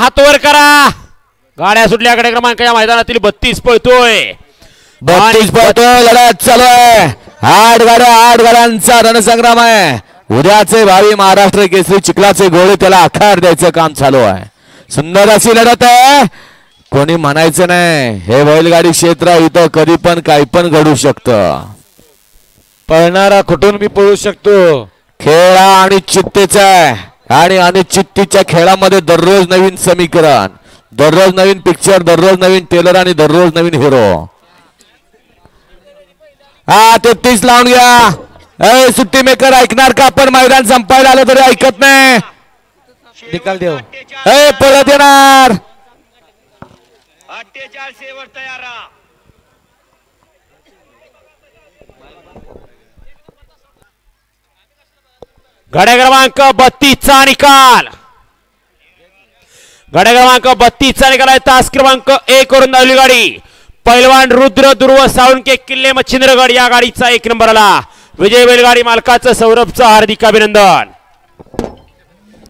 हात वर करा. गाड्या सुटल्या. गडे क्रमांक या मैदानातील 32 पळतोय. 32 पळतोय. लढत चालू आहे. 8 गाड्यांचा रणसंग्राम आहे. उद्याचे भावी महाराष्ट्र केसरी चिखलाचे गोळे त्याला आकार द्यायचं काम चालू आहे. सुंदर अशी लढत आहे. कोणी म्हणायचं नाही हे बैलगाडी क्षेत्र इथं कधी पण काही पण घडू शकतं. पळणारा कुठून मी पळू शकतो. खेळ आणि चित्तेचा आहे आणि अनिश्चिततेच्या खेळामध्ये दररोज नवीन समीकरण, दररोज नवीन पिक्चर, दररोज नवीन टेलर आणि दररोज नवीन हिरो. 33 लावून घ्या. सुट्टी मेकर ऐकणार का? आपण मैदान संपायला आलं तरी ऐकत नाही. निकाल देऊ. पळत येणार. 48 शेवट तयार राहा. गडे क्रमांक 32 चा निकाल. गडे क्रमांक 32 चा निकाल आहे. तास क्रमांक 1 वरून धावली गाडी. पैलवान रुद्र दुर्व साळुंके किल्ले मच्छिंद्रगड या गाडीचा 1 नंबर आला. विजय बैलगाडी मालकाचं सौरभचं हार्दिक अभिनंदन.